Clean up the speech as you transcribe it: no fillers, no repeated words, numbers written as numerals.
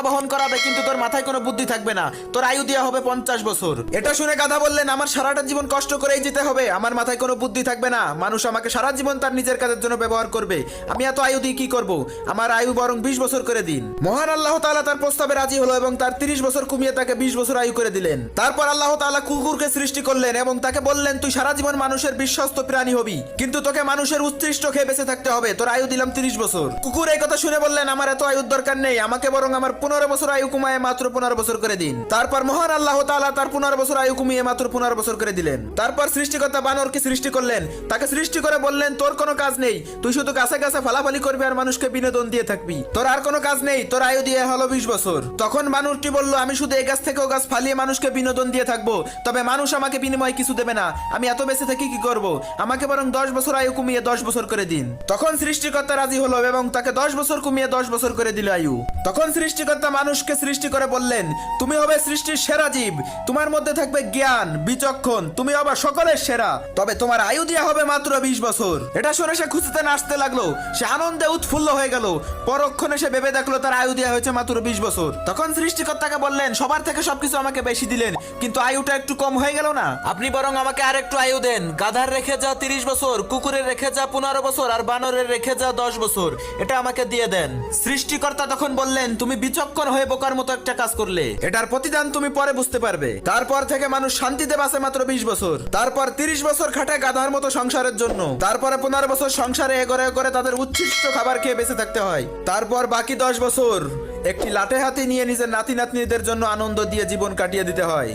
বহন করাবে, কিন্তু তোর মাথায় কোনো বুদ্ধি থাকবে না। তোর আয়ু দেওয়া হবে 50 বছর। এটা শুনে গাধা বললেন, আমার সারাটা জীবন কষ্ট করেই যেতে হবে, আমার মাথায় কোনো বুদ্ধি থাকবে না। মানুষ আমাকে সারা জীবন তার নিজের কাজের জন্য ব্যবহার করবে, আমি এত আয়ু দিয়ে কি করব? আমার আয়ু বরং 20 বছর করে দিন। মহান আল্লাহ তাআলা তার প্রস্তাবে রাজি হলো এবং তার 30 বছর কমিয়ে তাকে 20 বছর আয়ু করে দিলেন। তারপর আল্লাহ তাআলা কুকুরকে সৃষ্টি করলেন এবং তাকে বললেন, তুই সারা জীবন মানুষের বিশ্বস্ত প্রাণী হবি, কিন্তু তোকে মানুষের উৎকৃষ্ট খেয়ে বেঁচে থাকতে হবে। তোর আয়ু দিলাম 30 বছর। কুকুর এই কথা শুনে বললেন, আমার এত আয়ুর দরকার নেই, আমাকে বরং আমার 15 বছর আয়ু কমায় মাত্র 15 বছর করে দিন। তারপর মহান আল্লাহ তাআলা তার 15 বছর আয়ু কমিয়ে মাত্র 15 বছর করে দিলেন। তারপর সৃষ্টিকর্তা বানরকে সৃষ্টি করলেন, তাকে সৃষ্টি করে বললেন, তোর কোনো কাজ নেই, তুই শুধু গাছে গাছে ফালাফালি করবি আর মানুষকে বিনোদন দিয়ে থাকবি, তোর আর কোনো কাজ নেই, তোর আয়ু দিয়ে হলো 20 বছর। তখন বানরটি বলল, আমি শুধু এই গাছ থেকে ও গাছ ফালিয়ে মানুষকে বিনোদন দিয়ে থাকবো, তবে মানুষ আমাকে বিনিময়ে কিছু দেবে না, আমি এত বেঁচে থাকি কি করব? আমাকে বরং 10 বছর আয়ু কমিয়ে 10 বছর করে দিন। তখন সৃষ্টিকর্তা রাজি হলো এবং তাকে 10 বছর কমিয়ে 10 বছর করে দিল আয়ু। তখন সৃষ্টিকর্তা মানুষকে সৃষ্টি করে বললেন, তুমি হবে সৃষ্টির সেরা জীব, তোমার মধ্যে থাকবে জ্ঞান, বিচক্ষণ, তুমি হবে সকলের সেরা, তবে তোমার আয়ু দেওয়া হবে মাত্র 20 বছর। এটা শুনে সে খুশিতে নাচতে লাগলো, সে আনন্দে উৎফুল্ল হয়ে গেল। পরক্ষণে সে ভেবে দেখলো তার আয়ু দেওয়া হয়েছে মাত্র 20 বছর। তখন সৃষ্টিকর্তাকে বললেন, সবার থেকে সবকিছু আমাকে বেশি দিলেন, কিন্তু আয়ুটা একটু কম হয়ে গেল না? আপনি বরং আমাকে আর একটু আয়ু দেন। গাধার রেখে যা 30 বছর, কুকুরের রেখে যা 15 বছর, আর বানরের রেখে যা 10 বছর, এটা আমাকে দিয়ে দেন। সৃষ্টিকর্তা তখন বললেন, তুমি বিচক্ষণ হয়ে বোকার মতো একটা কাজ করলে, এটার প্রতিদান তুমি পরে বুঝতে পারবে। তারপর থেকে মানুষ শান্তিতে বাঁচে মাত্র 20 বছর। তারপর 30 বছর খাটে গাধার মতো সংসারের জন্য। তারপরে 15 বছর সংসারে এগরে করে তাদের উচ্ছিষ্ট খাবার খেয়ে বেঁচে থাকতে হয়। তারপর বাকি 10 বছর একটি লাঠে হাতি নিয়ে নিজের নাতি নাতনিদের জন্য আনন্দ দিয়ে জীবন কাটিয়ে দিতে হয়।